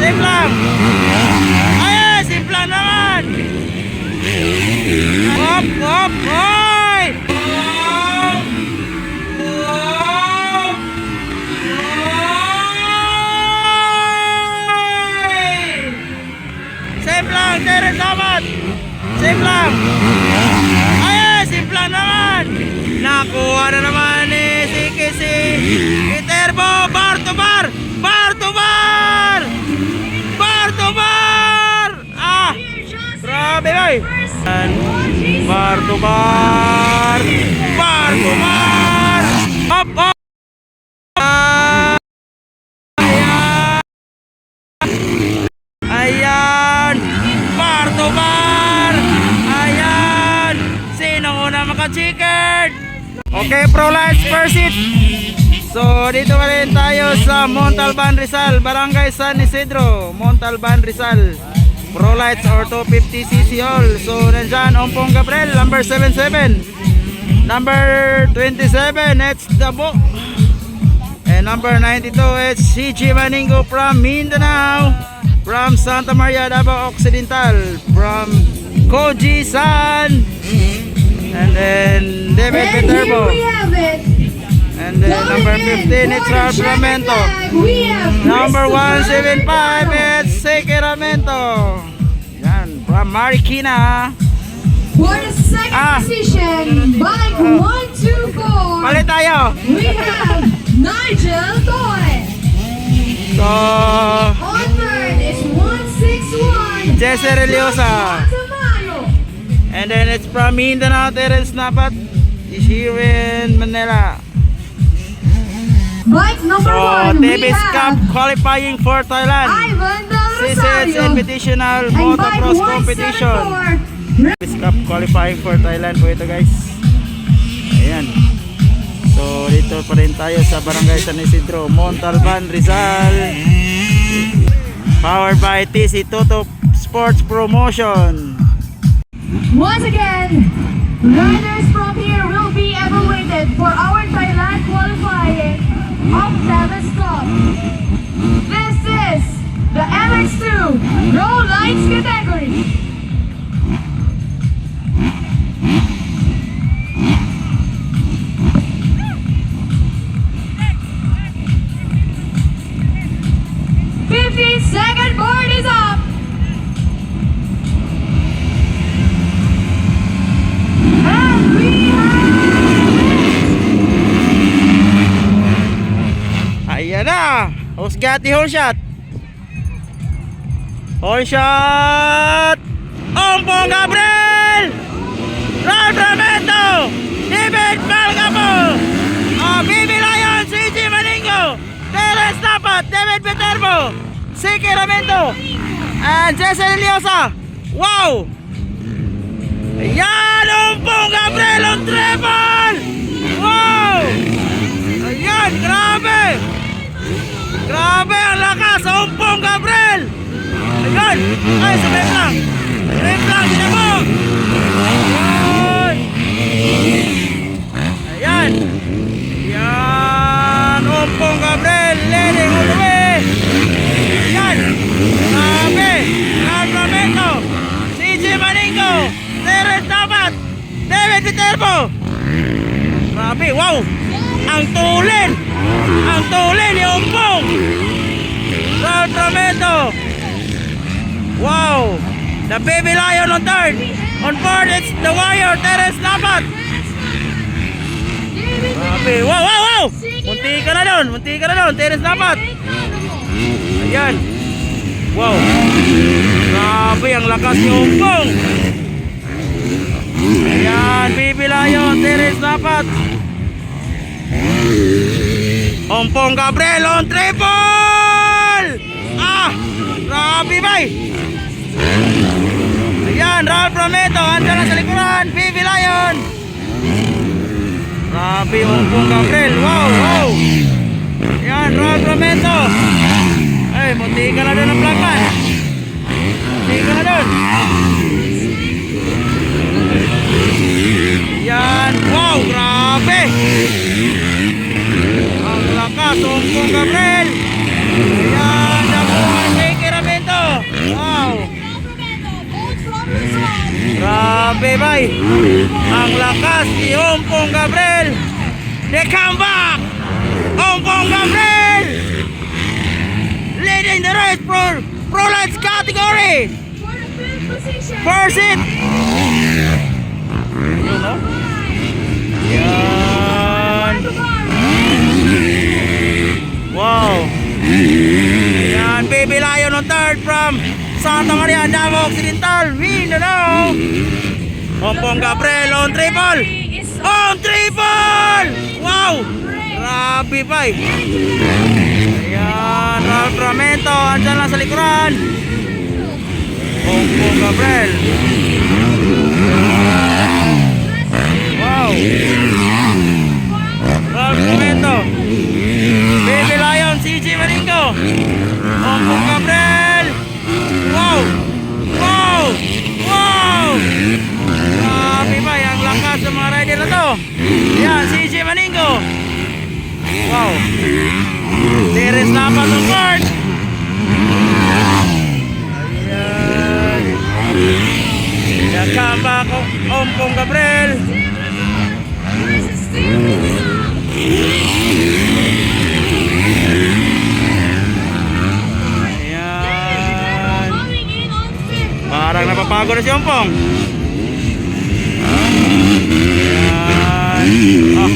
Safe lang. Ay, safe lang naman. Hop, hop, hoy! Hop! Hop! Hoy! Safe lang, Terence dapat. Safe lang. Ay, safe lang naman. Nakuha na naman ni si Viterbo. Bar to bar. Bar to bar. Bar to bar. Ah, grabe boy. Bar to bar. Bar to bar. Hop, hop. Ayan. Ayan. Bar to bar. Ayan. Sino una maka-checkered? Okay, Pro Lights first hit. So dito pa rin tayo sa Montalban, Rizal, Barangay San Isidro, Montalban, Rizal. Pro Lights or 250cc all. So nandyan Ompong Gabriel, number 77. Number 27, it's Dabo. And number 92, it's CG Maningo from Mindanao. From Santa Maria, Davao Occidental. From Koji San. And then David Viterbo. And then number 15, it's Ralph Ramento. Number 175, it's Seke Ramento. Yan, from Marikina. For the second position, bike 124. Palit tayo. We have Nigel Toy. So, On third is 161. Jesse Reliosa. And then it's from Mindanao, Terence Napat. Is here in Manila. Bike number So, 1, we Davis Cup have qualifying for Thailand. Ivan Del This is Rosario. Invitational And bike Motocross Competition. 174. Davis Cup qualifying for Thailand po ito guys. Ayan. So, dito pa rin tayo sa Barangay San Isidro, Montalban, Rizal. Powered by TC Toto Sports Promotion. Once again, riders from here will be evaluated for our Thailand qualifying of Davis Cup. This is the MX2 Pro Lights category. Second board is up. And we have Ayan na. Husgati whole shot. Whole shot. Ompong Gabriel. Ralph Ramento. David Malgapo. Bibi Lion. CG Maningo. Terence Napat. David Viterbo. Seke Ramento. And Jesse Reliosa. Wow. Ayan. Ompong Gabriel on treble. Wow. Ayan. Grabe. Grabe ang lakas. Ompong Gabriel. Ayan. Ay, sabay lang. Sabay lang. Kita mo. Ayan. Ayan. Ayan. Ompong Gabriel. Leading all the way. Ayan. Grabe. Ralph Ramento. CG Maningo. Terence Napat. David Viterbo. Grabe. Wow. Ang tulin. Ang tulin ni Ompong. Ralph Ramento. Wow. The Baby Lion on third. On fourth, it's the Warrior, Terence Napat. Grabe. Wow, wow, wow. Munti ka na doon. Munti ka na doon. Terence Napat. Ayan. Wow. Grabe. Ang lakas ni Ompong. Ayan. Baby Lion, Terence Napat. Ompong Gabriel on triple. Ah. Grabe bay. Ayan, Ralph Ramento, andyan na sa likuran, Baby Lion. Grabe, Ompong Gabriel, wow, wow. Ayan, Ralph Ramento. Ay, munti ka na doon ang flagman. Munti ka na doon. Ayan, wow, grabe. Ang lakas, Ompong Gabriel. Ayan, nakuha, Seke Ramento. Grabe, bay. Ang lakas ni Ompong Gabriel. They come back. Ompong Gabriel leading the race for Pro Lights category. First it. Yun, no? Yan. Wow. Yan, Baby Lion on third from Santa Maria, Davao Occidental, Mindanao. Ompong Gabriel on triple. On triple! Wow! Grabe pa eh. Ayan, Ralph Ramento, andyan lang sa likuran. Ompong Gabriel. Wow! Ralph Ramento. Baby Lion, CJ Maringo. Ompong Gabriel. Wow! Wow! Wow! Grabe pa, ang lakas ng mga rider na to. Yan, CJ Maningo. Wow. Teres Napat on board. Ayan. Nakamba ko Ompong Gabriel. Ayan. Parang napapagod na si Ompong. Oh,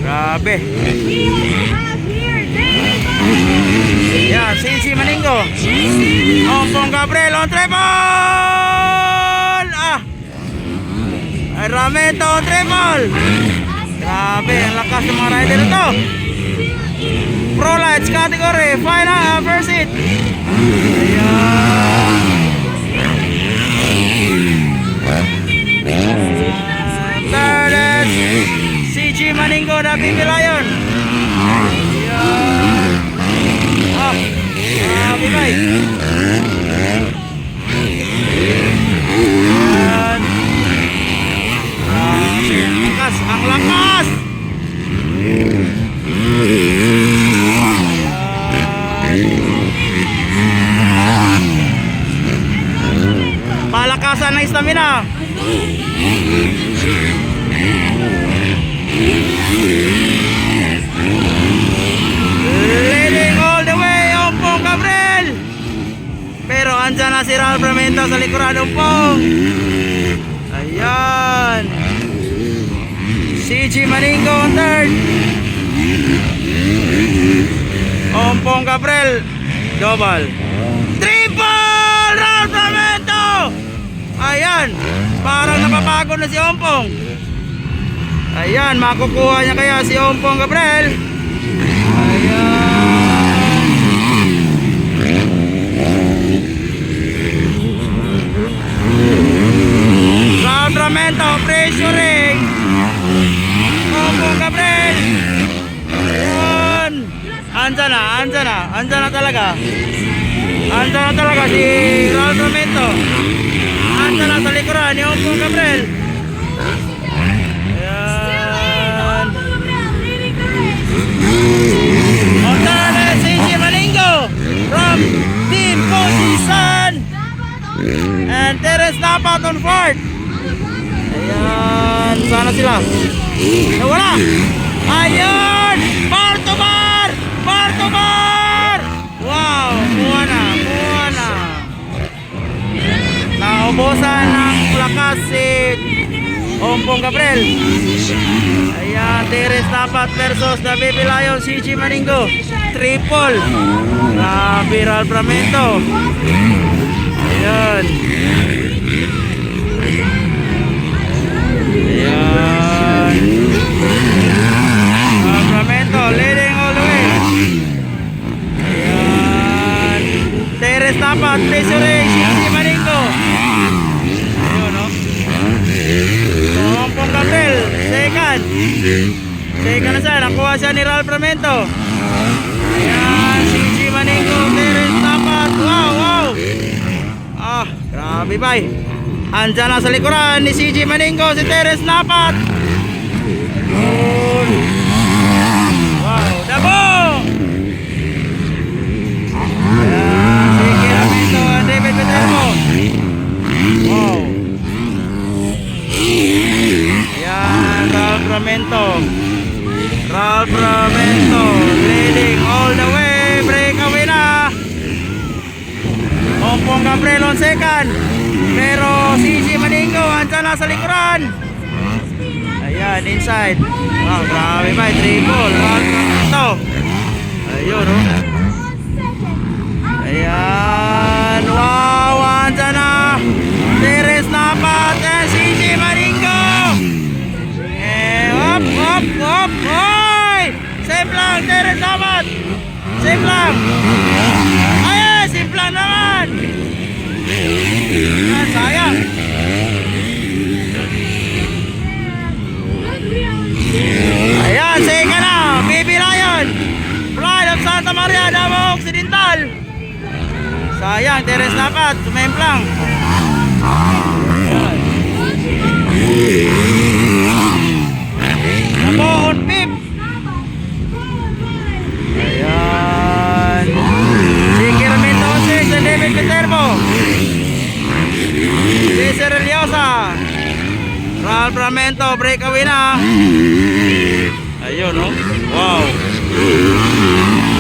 grabe. Yan, CJ Maningo. Ompong Gabriel on triple. Ay, Ramento on triple. Grabe, ang lakas ng mga rider ito. Pro Lights category, final, first hit. Ayan. CJ Maningo na Baby Lion. Ayan. Ah, bibay. Ayan. Ang lakas, ang lakas. Ayan. Palakasan ng stamina. Leading all the way, Ompong Gabriel. Pero andyan na si Ralph Ramento sa likuran, Ompong. Ayan. CJ Maningo on third. Ompong Gabriel, double. Triple! Ralph Ramento! Ayan. Parang napapagod na si Ompong. Ayan, makukuha niya kaya si Ompong Gabriel. Ayan. Ralph Ramento, pressuring. Ompong Gabriel. Ayan. Andyan na talaga. Andyan na talaga si Ralph Ramento. Andyan na sa likuran ni Ompong Gabriel. Montana CJ Maningo from Team Position and Teres Napat on fourth. Ayan, sana sila. Nawala. Ayun, bar to bar, bar to bar. Wow, kuha na. Naubusan ng lakas si Ompong Gabriel. Ayan, Teres Napat versus the Baby Lion, CJ Maningo. Triple. Grabe, Ralph Ramento. Ayan. Ayan. Ralph Ramento leading all the way. Ayan. Teres Napat, pressuring CJ Maningo. Ayun, no? Ompong Gabriel, second. Second na siya, nakuha siya ni Ralph Ramento. Ayan, CJ Maningo, Teres Napat. Wow. Ah, grabe ba eh. Andyan na sa likuran ni CJ Maningo, si Teres Napat. Ayun. Wow, dabo! Ayan, CJ Ramento and David Viterbo. Wow. Ralph Ramento leading all the way. Breakaway na. Ompong Gabriel on second. Pero CJ Maningo andyan na sa likuran. Ayan, inside. Wow, grabe ba? Triple. Ralph Ramento. Ayun, oh. Ayan. Wow, andyan na. Teres Napat and CJ Maningo. Up, up, up. Hoy! Safe lang, Teres Napat. Safe lang. Ay, safe lang naman. Ayan, sayang. Ayan, sige ka na. Baby Lion. Pride of Santa Maria, Davao Occidental. Sayang, Teres Napat. Sumemplang. Nako, on pip. Ayan. Sige Ramento on 6 and David Viterbo. Cesar Eliosa. Ralph Ramento, breakaway na. Ayun, oh. Wow.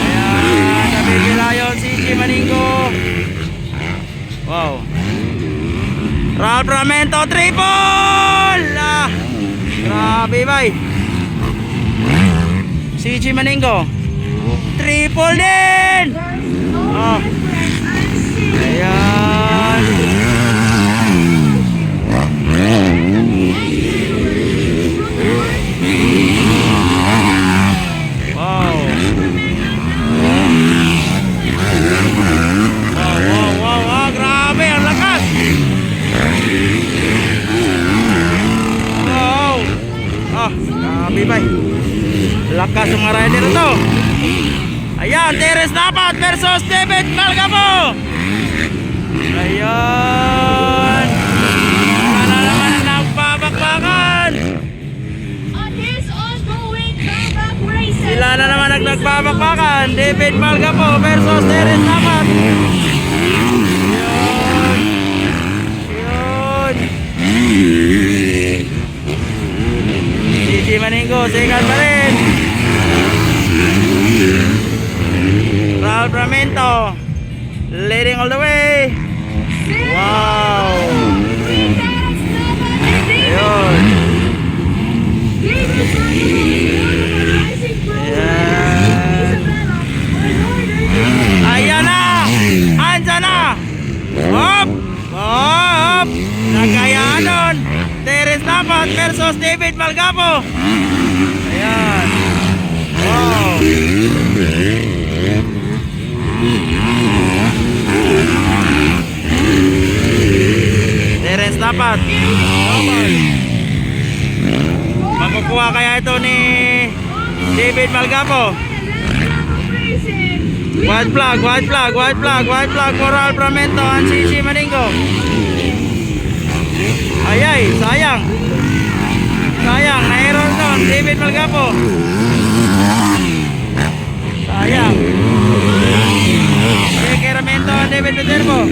Ayan, Baby Lion, CJ Maningo. Wow. Ralph Ramento, triple! Ah, grabe, bay. CJ Maningo. Triple din! Oh. Ayan. Wow. Wow, grabe, ang lakas. Wow. Ah, grabe bay. Lakas ng mga rider ito. Ayan, Teres Napat versus David Malgamo. Ayan. Wala naman ang nagbabakbakan. On his ongoing comeback races. Sila na naman ang nagbabakbakan. David Malgamo versus Teres Napat. Yun. CJ Maningo, second pa rin. Ralph Ramento leading all the way. Wow. Ayun. Ayan na. Andyan na. Hop. Hop. Nagkayaan nun. Teres Napat versus David Malgamo. Ayan. Wow. Teres Napat. Makukuha kaya ito ni David Malgamo. White flag for Ralph Ramento and CJ Maningo. Ayay, sayang. Sayang, na-error doon, David Malgamo. Sayang. Sige Ramento and David Viterbo.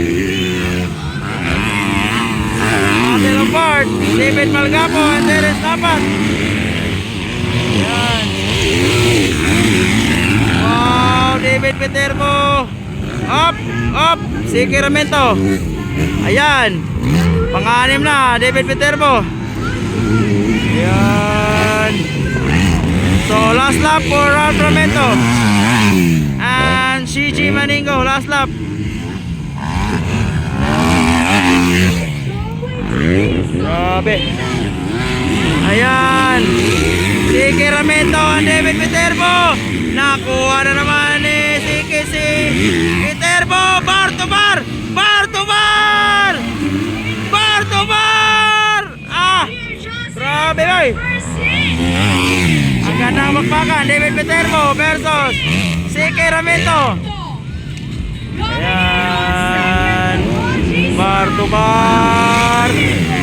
Battle of Ford, David Malgamo and Teres Napat. Yan. Wow, David Viterbo. Up, up. Sige Ramento. Ayan. Pang-anim na, David Viterbo. Ayan. So, last lap for Ralph Ramento. And CJ Maningo, last lap. Grabe. Ayan. CK Ramento and David Viterbo. Nakuha na naman ni CK si Viterbo. Bar to bar. Bar to bar. Bar to bar. Ah. Grabe boy. Ang gandang bakbakan. David Viterbo versus CK Ramento. Ayan. Bar to bar.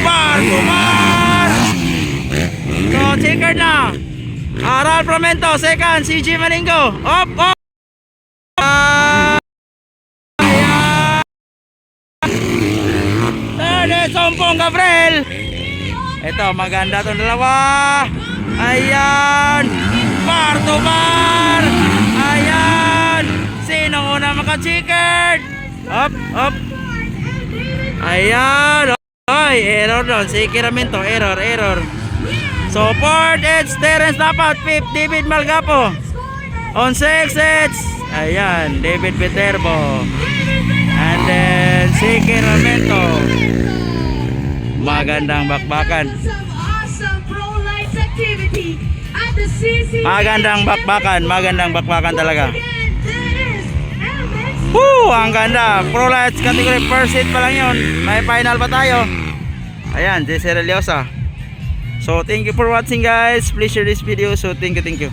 Bar to bar. So, checkered na. Ralph Ramento, second. CJ Maningo. Up, up. Ayan. Third is Ompong Gabriel. Ito, maganda itong dalawa. Ayan. Bar to bar. Ayan. Sino una maka-checkered? Up, up. Ayan. Ay, error doon. Sikiramento. Error. So, fourth edge, Terence dapat. Fifth, David Malgapo. On 6 edge. Ayan, David Viterbo. And then, Sikiramento. Magandang bakbakan. Some awesome pro lights activity at the CC. Magandang bakbakan talaga. Again, that is Elvis. Woo! Ang ganda. Pro Lights category first hit pa lang yun. May final pa tayo. Ayan, Jesse Reliosa. So, thank you for watching guys. Please share this video. So, thank you.